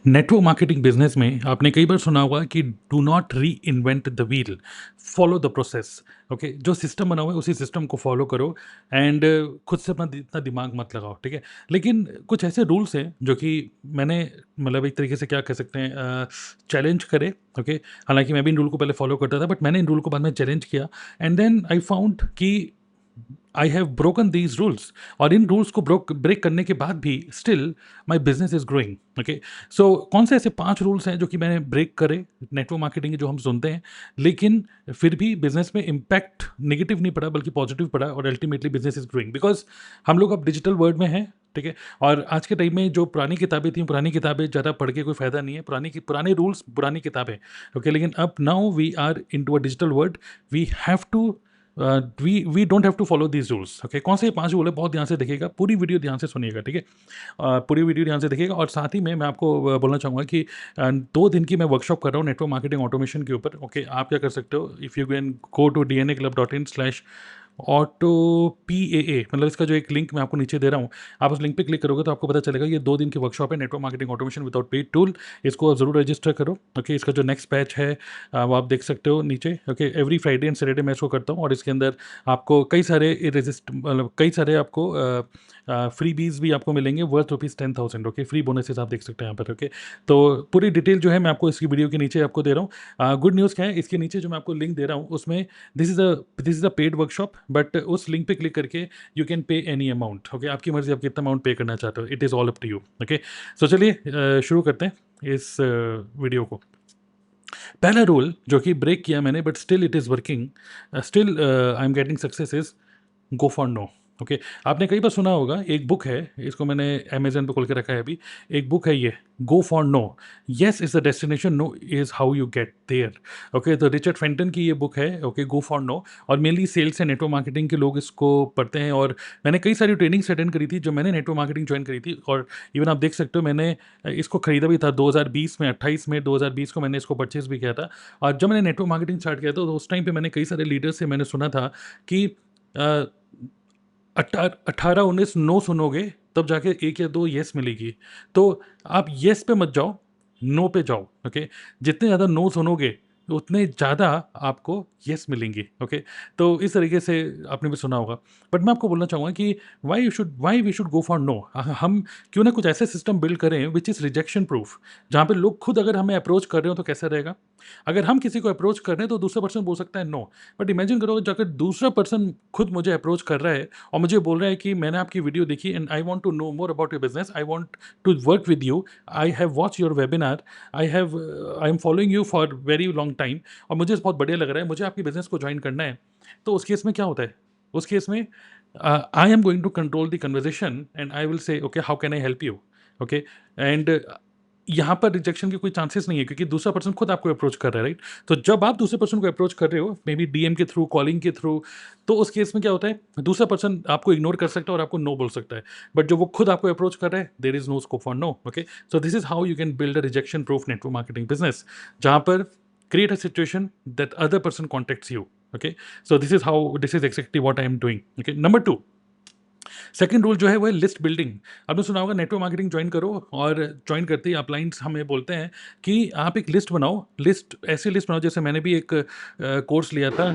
Network marketing business में आपने कई बार सुना होगा कि डू नॉट री invent the wheel, follow the process. Okay, जो सिस्टम बना हुआ है उसी सिस्टम को फॉलो करो एंड खुद से अपना इतना दिमाग मत लगाओ, ठीक है। लेकिन कुछ ऐसे रूल्स हैं जो कि मैंने मतलब एक तरीके से क्या कह सकते हैं, चैलेंज करे। ओके, हालांकि मैं भी इन रूल को पहले फॉलो करता था, बट मैंने इन रूल को बाद में चैलेंज किया एंड देन आई फाउंड कि I have broken these rules. और इन रूल्स को ब्रेक करने के बाद भी still my business is growing. Okay, so कौन से ऐसे 5 रूल्स हैं जो कि मैंने ब्रेक करे नेटवर्क मार्केटिंग के, जो हम सुनते हैं, लेकिन फिर भी बिजनेस में इम्पैक्ट नेगेटिव नहीं पड़ा बल्कि पॉजिटिव पड़ा और ultimately business is growing because हम लोग अब डिजिटल वर्ल्ड में हैं। ठीक है, और आज के टाइम में जो पुरानी किताबें थी, पुरानी किताबें ज़्यादा पढ़ के कोई फायदा नहीं है। पुराने रूल्स, पुरानी किताबें। ओके, लेकिन अब now we are into a digital world, we have to we don't have to follow these rules. Okay, कौन से 5 रूल है, बहुत ध्यान से देखिएगा, पूरी वीडियो ध्यान से सुनिएगा, ठीक है। पूरी वीडियो ध्यान से देखिएगा। और साथ ही में मैं आपको बोलना चाहूँगा कि 2 दिन की मैं वर्कशॉप कर रहा हूँ नेटवर्क मार्केटिंग ऑटोमेशन के ऊपर। ओके, आप क्या कर सकते हो, if you can go to dnaclub.in/ऑटो PAA, मतलब इसका जो एक लिंक मैं आपको नीचे दे रहा हूँ, आप उस लिंक पे क्लिक करोगे तो आपको पता चलेगा ये 2 दिन की वर्कशॉप है, network marketing automation without paid tool. इसको आप जरूर रजिस्टर करो। ओके, इसका जो नेक्स्ट बैच है वो आप देख सकते हो नीचे। Okay, every Friday and Saturday मैं इसको करता हूँ और इसके अंदर आपको कई सारे मतलब कई सारे आपको फ्री बीज भी आपको मिलेंगे वर्थ ₹10,000। ओके, फ्री बोनसेस आप देख सकते हैं यहाँ पर। ओके, तो पूरी डिटेल जो है मैं आपको इसकी वीडियो के नीचे आपको दे रहा हूँ। गुड न्यूज़ क्या है, इसके नीचे जो मैं आपको लिंक दे रहा हूँ उसमें this is a paid workshop, but उस लिंक पे क्लिक करके you can pay any amount. Okay, आपकी मर्जी, आप कितना अमाउंट पे करना चाहते हो, it is all up to you. Okay, so चलिए शुरू करते हैं इस वीडियो को। पहला रूल जो कि ब्रेक किया मैंने but still it is working, still I am getting success, is go for no. Okay, आपने कई बार सुना होगा, एक बुक है, इसको मैंने अमेजन पे खोल के रखा है अभी। एक बुक है ये, go for no, yes is the destination, no is how you get there. Okay, तो रिचर्ड फेंटन की ये बुक है। Okay, go for no. और mainly sales and network marketing के लोग इसको पढ़ते हैं और मैंने कई सारी ट्रेनिंग्स अटेंड करी थी जो मैंने नेटवर्क मार्केटिंग ज्वाइन करी थी। और इवन आप देख सकते हो मैंने इसको खरीदा भी था 2020 में, 28 में 2020 को मैंने इसको परचेज भी किया था। और जब मैंने नेटवर्क मार्केटिंग स्टार्ट किया था तो उस टाइम पे मैंने कई सारे लीडर्स से मैंने सुना था कि 18-19 नो सुनोगे तब जाके 1 या 2 येस मिलेगी। तो आप येस पे मत जाओ, नो पे जाओ। ओके, जितने ज़्यादा नो सुनोगे उतने ज़्यादा आपको येस मिलेंगी। ओके, तो इस तरीके से आपने भी सुना होगा। बट मैं आपको बोलना चाहूँगा कि why we should go for no. हम क्यों ना कुछ ऐसे सिस्टम बिल्ड करें विच इज़ रिजेक्शन प्रूफ, जहाँ पे लोग खुद अगर हमें अप्रोच कर रहे हो तो कैसा रहेगा। अगर हम किसी को अप्रोच कर रहे हैं तो दूसरा पर्सन बोल सकता है नो, बट इमेजिन करो अगर दूसरा पर्सन खुद मुझे अप्रोच कर रहा है और मुझे बोल रहा है कि मैंने आपकी वीडियो देखी and I want to know more about your business, I want to work with you, I have watch your webinar, I am following you for very long time, और मुझे बहुत बढ़िया लग रहा है, मुझे आपकी बिजनेस को ज्वाइन करना है। तो उस केस में क्या होता है, उस केस में I am going to control the conversation and I will say okay how can I help you. Okay, and यहाँ पर रिजेक्शन के कोई चांसेस नहीं है क्योंकि दूसरा पर्सन खुद आपको अप्रोच कर रहा है, राइट। तो जब आप दूसरे पर्सन को अप्रोच कर रहे हो, मे बी डीएम के थ्रू, कॉलिंग के थ्रू, तो उस केस में क्या होता है, दूसरा पर्सन आपको इग्नोर कर सकता है और आपको नो बोल सकता है। बट जो वो खुद आपको अप्रोच कर रहा है, there is no scope for no. Okay, so this is how you can build a rejection proof network marketing business, जहाँ पर create a situation that other person contacts you. Okay, so this is exactly what I am doing. Okay, number 2, second rule जो है वो है list building. आपने सुना होगा, network marketing join करो और ज्वाइन करते ही अपलाइंस हमें बोलते हैं कि आप एक लिस्ट बनाओ, लिस्ट ऐसी लिस्ट बनाओ, जैसे मैंने भी एक कोर्स लिया था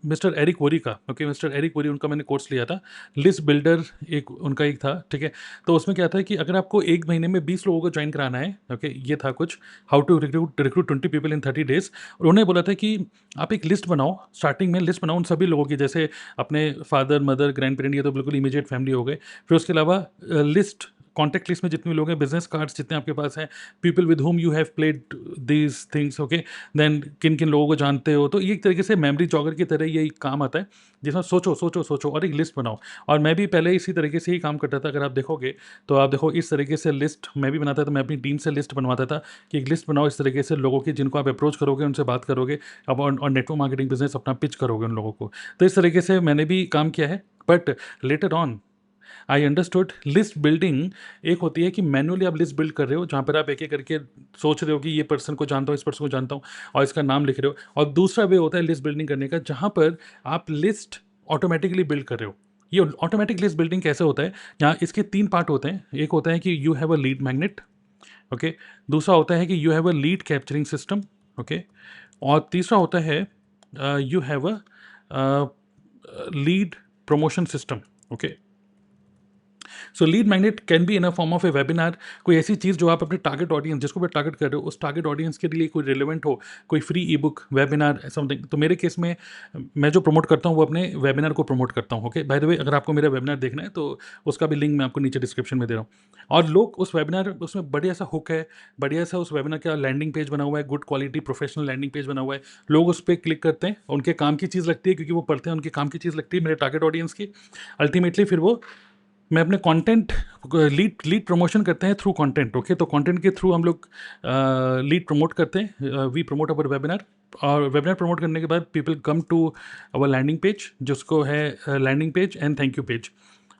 मिस्टर एरिक वोरी का। ओके, मिस्टर एरिक वोरी, उनका मैंने कोर्स लिया था, लिस्ट बिल्डर एक उनका एक था, ठीक है। तो उसमें क्या था कि अगर आपको 1 महीने में 20 लोगों को ज्वाइन कराना है, ओके, ये था कुछ, how to recruit 20 people in 30 days. और उन्होंने बोला था कि आप एक लिस्ट बनाओ, स्टार्टिंग में लिस्ट बनाओ उन सभी लोगों की, जैसे अपने फादर, मदर, ग्रैंड पेरेंट, ये तो बिल्कुल इमीडिएट फैमिली हो गए। फिर उसके अलावा लिस्ट, कॉन्टैक्ट लिस्ट में जितने भी लोग हैं, बिजनेस कार्ड्स जितने आपके पास हैं, people with home you have played these things. Okay, then किन किन लोगों को जानते हो, तो ये एक तरीके से मेमोरी जॉगर की तरह ये काम आता है, जिसमें सोचो सोचो सोचो और एक लिस्ट बनाओ। और मैं भी पहले इसी तरीके से ही काम करता था, अगर आप देखोगे तो आप देखो इस तरीके से लिस्ट मैं भी बनाता था, मैं अपनी टीम से लिस्ट बनवाता था कि एक लिस्ट बनाओ इस तरीके से लोगों की, जिनको आप अप्रोच करोगे, उनसे बात करोगे अब, और नेटवर्क मार्केटिंग बिजनेस अपना पिच करोगे उन लोगों को। तो इस तरीके से मैंने भी काम किया है। But later on I understood list building एक होती है कि मैनुअली आप लिस्ट बिल्ड कर रहे हो, जहाँ पर आप एक एक करके सोच रहे हो कि ये पर्सन को जानता हूँ, इस पर्सन को जानता हूँ, और इसका नाम लिख रहे हो। और दूसरा वे होता है लिस्ट बिल्डिंग करने का, जहाँ पर आप लिस्ट ऑटोमेटिकली बिल्ड कर रहे हो। ये ऑटोमेटिक लिस्ट बिल्डिंग कैसे होता है, यहाँ इसके 3 पार्ट होते हैं। एक होता है कि you have a lead magnet, okay. दूसरा होता है कि you have a lead capturing system, okay. और तीसरा होता है you have a lead promotion system, okay. So lead magnet can be in a form of A webinar, कोई ऐसी चीज़ जो आप अपने टारगेट ऑडियंस जिसको भी टारगेट कर रहे हो उस टारगेट ऑडियंस के लिए कोई रिलेवेंट हो, कोई फ्री ई बुक, वेबिनार, समथिंग। तो मेरे केस में मैं जो प्रमोट करता हूँ वो अपने वेबिनार को प्रमोट करता हूँ, ओके। बाय द वे, अगर आपको मेरा वेबिनार देखना है तो उसका भी लिंक मैं आपको नीचे डिस्क्रिप्शन में दे रहा हूँ। और लोग उस वेबिनार, उसमें बढ़िया सा हुक है, बढ़िया सा उस वेबिनार का लैंडिंग पेज बना हुआ है, good quality professional landing page बना हुआ है। लोग उस पर क्लिक करते हैं, उनके काम की चीज़ लगती है, क्योंकि वो पढ़ते हैं, उनके काम की चीज़ लगती है मेरे टारगेट ऑडियंस की। अल्टीमेटली फिर वो, मैं अपने कंटेंट लीड लीड प्रमोशन करते हैं थ्रू कंटेंट, ओके। तो कंटेंट के थ्रू हम लोग लीड प्रमोट करते हैं, वी प्रमोट अवर वेबिनार। और वेबिनार प्रमोट करने के बाद people come to our landing page, जिसको है landing page and thank you page,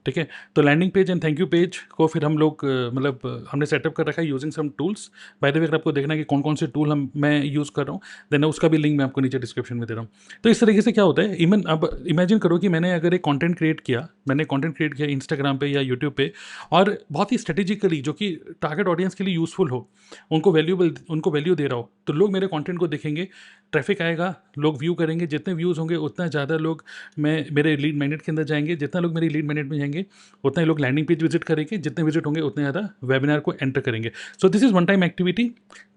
ठीक है। तो landing page and thank you page को फिर हम लोग मतलब हमने सेटअप कर रखा है using some tools. By the way, अगर आपको देखना है कि कौन कौन से टूल मैं यूज़ कर रहा हूँ, देन उसका भी लिंक मैं आपको नीचे डिस्क्रिप्शन में दे रहा हूँ। तो इस तरीके से क्या होता है, इवन अब इमेजिन करो कि मैंने अगर एक कंटेंट क्रिएट किया, मैंने कंटेंट क्रिएट किया इंस्टाग्राम पे या यूट्यूब पे, और बहुत ही स्ट्रेटेजिकली जो कि टारगेट ऑडियंस के लिए यूज़फुल हो, उनको वैल्यू दे रहा हो, तो लोग मेरे कंटेंट को देखेंगे, ट्रैफिक आएगा, लोग व्यू करेंगे, जितने व्यूज़ होंगे उतना ज़्यादा लोग मेरे लीड मैग्नेट के अंदर जाएंगे, जितना लोग मेरी लीड मैग्नेट में जाएंगे उतना ही लोग लैंडिंग पेज विजिट करेंगे, जितने विजिट होंगे उतने ज़्यादा वेबिनार को एंटर करेंगे। सो this is one time activity.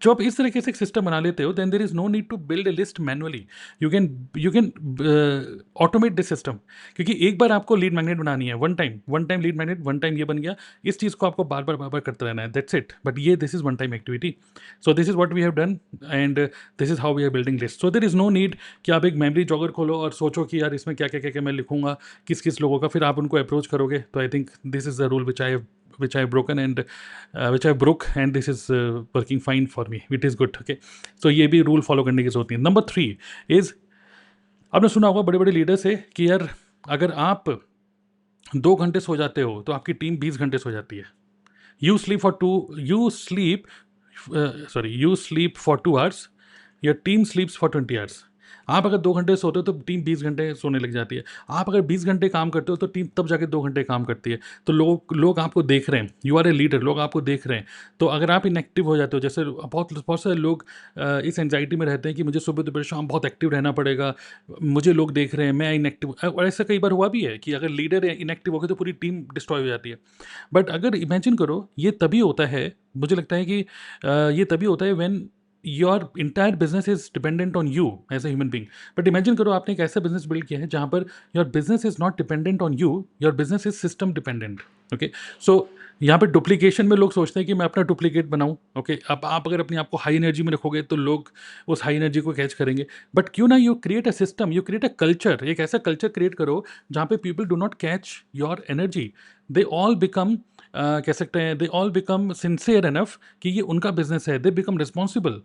जो आप इस तरीके से एक सिस्टम बना लेते हो, then there is no need to build a list manually. You can automate this system, क्योंकि एक बार आपको लीड मैग्नेट बनानी है, one time lead magnet, one time ये बन गया। इस चीज़ को आपको बार बार करते रहना है, दैट्स इट। बट ये this is one time activity. So this is what we have done and this is how we are building list. So there is no need कि आप एक मेमरी जॉगर खोलो और सोचो कि यार इसमें क्या क्या क्या क्या मैं लिखूंगा, किस किस लोगों का, फिर आप उनको अप्रोच करोगे। तो I think this is the rule which I have broken and which I broke, and this is working fine for me, it is good, okay। so ये भी रूल फॉलो करने की जरूरत नहीं है। नंबर 3 इज, आपने सुना होगा बड़े बड़े लीडर से कि यार अगर आप 2 घंटे सो जाते हो तो आपकी टीम 20 घंटे सो जाती है। You sleep for 2 hours, your team स्लीप्स for 20 hours. आप अगर 2 घंटे सोते हो तो टीम 20 घंटे सोने लग जाती है। आप अगर 20 घंटे काम करते हो तो टीम तब जाके 2 घंटे काम करती है। तो लोग आपको देख रहे हैं, यू आर ए लीडर, लोग आपको देख रहे हैं। तो अगर आप इनएक्टिव हो जाते हो, जैसे बहुत बहुत सारे लोग इस एंजाइटी में रहते हैं कि मुझे सुबह दोपहर शाम बहुत एक्टिव रहना पड़ेगा, मुझे लोग देख रहे हैं, मैं इनएक्टिव। और ऐसा कई बार हुआ भी है कि अगर लीडर इनएक्टिव हो गए तो पूरी टीम डिस्ट्रॉय हो जाती है। बट अगर इमेजिन करो, ये तभी होता है, मुझे लगता है कि ये तभी होता है when your entire business is dependent on you as a human being. But imagine करो आपने एक ऐसा बिजनेस बिल्ड किया है जहाँ पर your business is not dependent on you, your business is system dependent, okay. So यहाँ पे डुप्लीकेशन में लोग सोचते हैं कि मैं अपना डुप्लीकेट बनाऊं, ओके। अब आप अगर अपने आप को हाई एनर्जी में रखोगे तो लोग उस हाई एनर्जी को कैच करेंगे। बट क्यों ना you create a system, you create a culture, एक ऐसा कल्चर क्रिएट करो जहाँ पे people do not catch your energy, they all become कह सकते हैं, they all become sincere enough कि ये उनका बिजनेस है, दे बिकम रिस्पॉन्सिबल,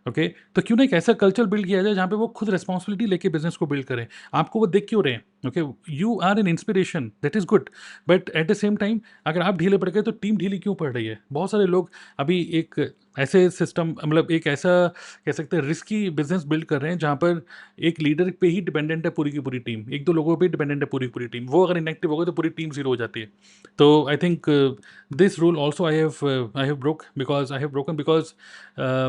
ओके। तो क्यों ना एक ऐसा कल्चर बिल्ड किया जाए जहाँ पे वो खुद रिस्पॉन्सिबिलिटी लेके बिजनेस को बिल्ड करें। आपको वो देख क्यों रहे हैं, okay. You are an inspiration, that is good. But at the same time अगर आप ढीले पड़ गए तो टीम ढीली क्यों पड़ रही है। बहुत सारे लोग अभी एक ऐसे सिस्टम, मतलब एक ऐसा कह सकते हैं रिस्की बिजनेस बिल्ड कर रहे हैं जहाँ पर एक लीडर पे ही डिपेंडेंट है पूरी की पूरी टीम, एक दो लोगों पे डिपेंडेंट है पूरी की पूरी टीम। वो अगर इनएक्टिव हो गए तो पूरी टीम जीरो हो जाती है। तो I think this rule also I have broken because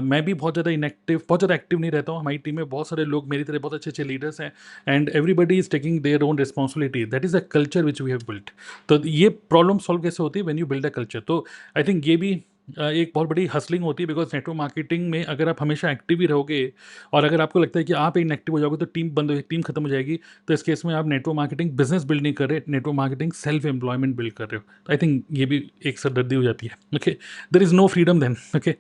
मैं भी बहुत ज़्यादा इनएक्टिव, बहुत ज़्यादा एक्टिव नहीं रहता हूँ। हमारी टीम में बहुत सारे लोग मेरी तरह बहुत अच्छे अच्छे लीडर्स हैं, and everybody is taking their own responsibility, that is a culture which we have built. तो ये प्रॉब्लम सॉल्व कैसे होती है, when you build a culture. तो आई थिंक ये भी एक बहुत बड़ी हसलिंग होती है, बिकॉज नेटवर्क मार्केटिंग में अगर आप हमेशा एक्टिव ही रहोगे और अगर आपको लगता है कि आप इनएक्टिव हो जाओगे तो टीम बंद हो, टीम खत्म हो जाएगी, तो इस केस में आप नेटवर्क मार्केटिंग बिजनेस बिल्ड नहीं कर रहे, network marketing self employment build कर रहे हो। तो आई थिंक ये भी एक सरदर्दी हो जाती है, okay. There is no freedom then, okay.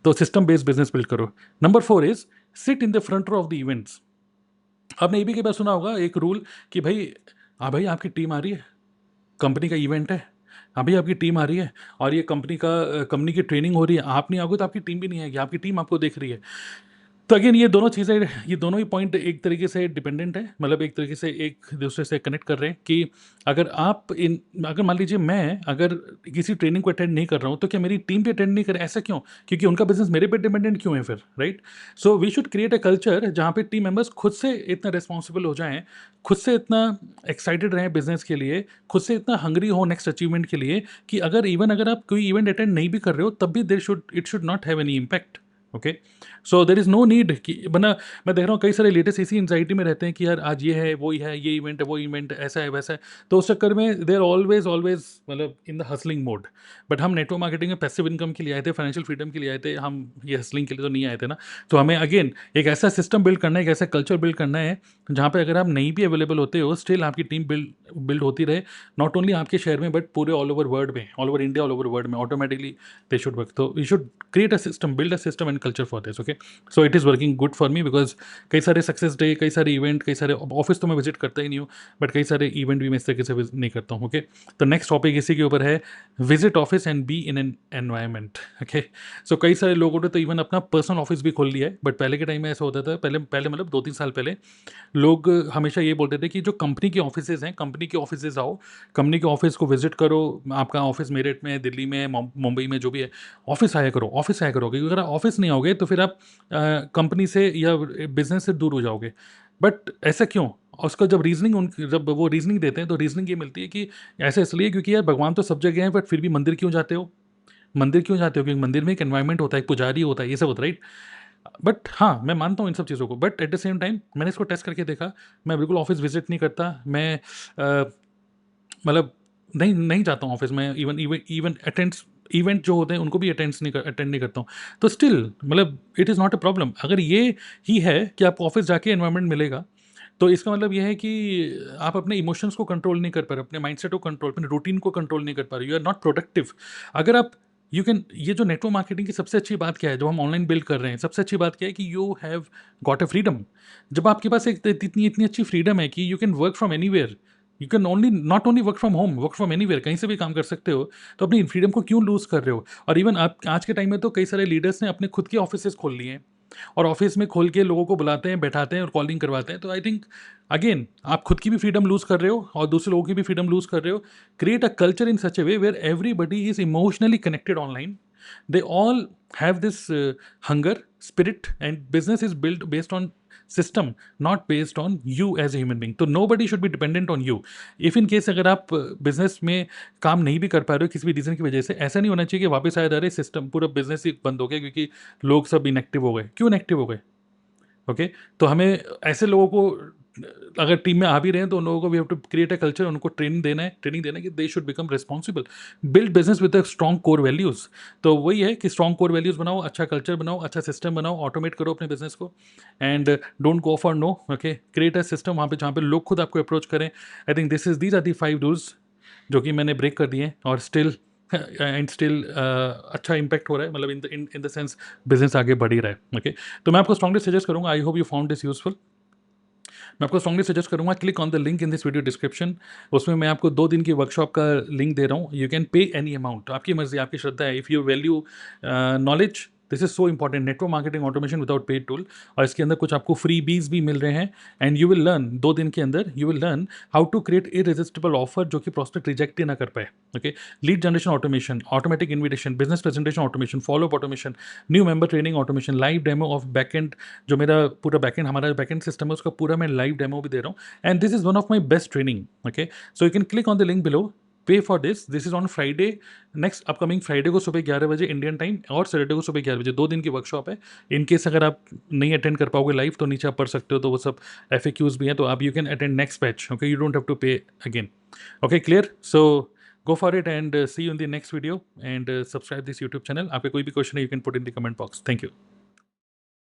तो सिस्टम बेस्ड बिजनेस बिल्ड करो। Number 4 is sit in the front row of the events. आपने ये भी कई बार सुना होगा एक रूल कि भाई, हाँ भाई आपकी टीम आ रही है, कंपनी का इवेंट है, अभी आपकी टीम आ रही है और ये कंपनी की ट्रेनिंग हो रही है, आप नहीं आओगे तो आपकी टीम भी नहीं आएगी, आपकी टीम आपको देख रही है। तो अगेन ये दोनों ही पॉइंट एक तरीके से डिपेंडेंट है, मतलब एक तरीके से एक दूसरे से कनेक्ट कर रहे हैं कि अगर मान लीजिए मैं अगर किसी ट्रेनिंग को अटेंड नहीं कर रहा हूँ तो क्या मेरी टीम भी अटेंड नहीं करे? ऐसा क्यों? क्योंकि उनका बिजनेस मेरे पे डिपेंडेंट क्यों है फिर, right? So we should create a culture जहाँ पे टीम मेंबर्स खुद से इतना रिस्पॉन्सिबल हो जाएं, खुद से इतना एक्साइटेड रहें बिजनेस के लिए, खुद से इतना हंग्री हो नेक्स्ट अचीवमेंट के लिए कि अगर आप कोई इवेंट अटेंड नहीं भी कर रहे हो तब भी it should not have any impact. Okay, so there is no need कि बना मैं देख रहा हूँ कई सारे लेटेस्ट इसी एंजाइटी में रहते हैं कि यार आज ये है, वो ही है, ये इवेंट है, वो इवेंट ऐसा है वैसा है, तो उस चक्कर में दे आर ऑलवेज ऑलवेज मतलब in the hustling mode. But हम नेटवर्क मार्केटिंग में पैसिव इनकम के लिए आए थे, फाइनेंशियल फ्रीडम के लिए आए थे, हम ये हसलिंग के लिए तो नहीं आए थे ना। तो हमें अगेन एक ऐसा सिस्टम बिल्ड करना है, एक ऐसा कल्चर बिल्ड करना है जहाँ पे अगर आप नहीं भी अवेलेबल होते हो स्टिल आपकी टीम बिल्ड होती रहे, नॉट ओनली आपके शहर में बट पूरे ऑल ओवर वर्ल्ड में, all over India, all over world में ऑटोमेटिकली दे शुड वर्क। तो we should create a system, build a system and culture for this. Okay, so it is working good for me because कई सारे success day, कई सारे event, कई सारे office तो मैं विजिट करता ही नहीं हूँ, बट कई सारे इवेंट भी मैं इस तरीके से नहीं करता हूँ। ओके, तो नेक्स्ट टॉपिक इसी के ऊपर है, visit office and be in an environment. Okay, so कई सारे लोगों ने तो इवन अपना पर्सनल ऑफिस भी खोल लिया है, बट पहले के टाइम में ऐसा होता था, पहले पहले मतलब 2-3 साल पहले लोग हमेशा ये बोलते थे कि जो कंपनी के ऑफिसेज हैं, कंपनी के ऑफिसेज आओ, कंपनी के ऑफिस को विजिट करो, आपका ऑफिस मेरठ में है, दिल्ली में है, मुंबई में, जो भी है, ऑफिस आया करो, ऑफिस आया करोगे, क्योंकि अगर ऑफिस नहीं आओगे तो फिर आप कंपनी से या बिजनेस से दूर हो जाओगे। बट ऐसा क्यों? और उसका जब वो रीजनिंग देते हैं तो रीजनिंग ये मिलती है कि ऐसा इसलिए क्योंकि यार भगवान तो सब जगह है, बट फिर भी मंदिर क्यों जाते हो? मंदिर क्यों जाते हो? क्योंकि मंदिर में एक एनवायरनमेंट होता है, एक पुजारी होता है, ये सब होता है, राइट? बट हाँ, मैं मानता हूँ इन सब चीज़ों को, but at the same time मैंने इसको टेस्ट करके देखा, मैं बिल्कुल ऑफिस विजिट नहीं करता, मैं मतलब नहीं नहीं जाता हूँ ऑफिस में, even even even attends event जो होते हैं उनको भी अटेंड नहीं करता हूँ। तो स्टिल मतलब it is not a problem. अगर ये ही है कि आपको ऑफिस जाके एनवायरनमेंट मिलेगा, तो इसका मतलब ये है कि आप अपने इमोशंस को कंट्रोल नहीं कर पा रहे, अपने माइंडसेट को कंट्रोल, अपने रूटीन को कंट्रोल नहीं कर पा रहे, यू आर नॉट प्रोडक्टिव। अगर आप यू कैन ये जो नेटवर्क मार्केटिंग की सबसे अच्छी बात क्या है, जो हम ऑनलाइन बिल्ड कर रहे हैं, सबसे अच्छी बात क्या है कि you have got a freedom. जब आपके पास एक इतनी इतनी अच्छी फ्रीडम है कि you can work from anywhere, you can only not only work from home, work from anywhere, कहीं से भी काम कर सकते हो, तो अपनी फ्रीडम को क्यों लूज कर रहे हो? और इवन आप आज के टाइम में तो कई सारे लीडर्स ने अपने खुद के ऑफिस खोल लिए हैं, और ऑफिस में खोल के लोगों को बुलाते हैं, बैठाते हैं और कॉलिंग करवाते हैं। तो आई थिंक अगेन आप खुद की भी फ्रीडम लूज कर रहे हो और दूसरे लोगों की भी फ्रीडम लूज कर रहे हो। Create a culture in such a way where everybody is emotionally connected online, they all have this hunger spirit, and business is built based on system, not based on you as a human being. तो nobody should be dependent on you. if in case अगर आप business में काम नहीं भी कर पा रहे हो किसी भी रीज़न की वजह से, ऐसा नहीं होना चाहिए कि वापस आया जा रहे सिस्टम पूरा बिजनेस ही बंद हो गया क्योंकि लोग सब इनएक्टिव हो गए। क्यों इनएक्टिव हो गए? ओके, तो हमें ऐसे लोगों को अगर टीम में आ भी रहे हैं तो उन लोगों को we have to create a culture, उनको ट्रेनिंग देना है कि they should become responsible, build business with strong core values. तो वही है कि स्ट्रॉन्ग कोर वैल्यूज़ बनाओ, अच्छा कल्चर बनाओ, अच्छा सिस्टम बनाओ, ऑटोमेट करो अपने बिजनेस को, and don't go for no. Okay, create a system वहाँ पे जहाँ पे लोग खुद आपको अप्रोच करें। I think these are the 5 rules जो कि मैंने ब्रेक कर दिए हैं, और स्टिल अच्छा इम्पैक्ट हो रहा है, मतलब इन द सेंस बिजनेस आगे बढ़ ही रहा है। ओके, तो मैं आपको स्ट्रांगली सजेस्ट करूंगा, I hope you found this useful, मैं आपको स्ट्रांगली सजेस्ट करूंगा click on the link in this video description. उसमें मैं आपको 2 दिन की वर्कशॉप का लिंक दे रहा हूँ, you can pay any amount, आपकी मर्जी, आपकी श्रद्धा है। If you value knowledge, this is so important, network marketing automation without paid tool, और इसके अंदर कुछ आपको फ्री बीज भी मिल रहे हैं, एंड यू विल लर्न 2 दिन के अंदर you will learn how to create irresistible offer जो कि प्रोस्पेक्ट रिजेक्ट ही ना कर पाए। Okay, lead generation automation, automatic invitation, business presentation automation, follow up automation, new member training automation, live demo of backend, जो मेरा पूरा बैकएंड, हमारा बैकएंड सिस्टम है उसका पूरा मैं लाइव डेमो भी दे रहा हूँ, and this is one of my best training. Okay, so you can click on the link below, pay for this is on Friday, next upcoming Friday को सुबह 11 बजे इंडियन टाइम, और सैटरडे को सुबह 11 बजे, 2 दिन की वर्कशॉप है। इन केस अगर आप नहीं अटेंड कर पाओगे लाइव तो नीचे आप पढ़ सकते हो, तो वो सब FAQs भी हैं, तो आप you can attend next batch. Okay, you don't have to pay again. Okay, clear? So go for it and see you in the next video, and subscribe this YouTube channel. आपके कोई भी question है you can put in the comment box. Thank you.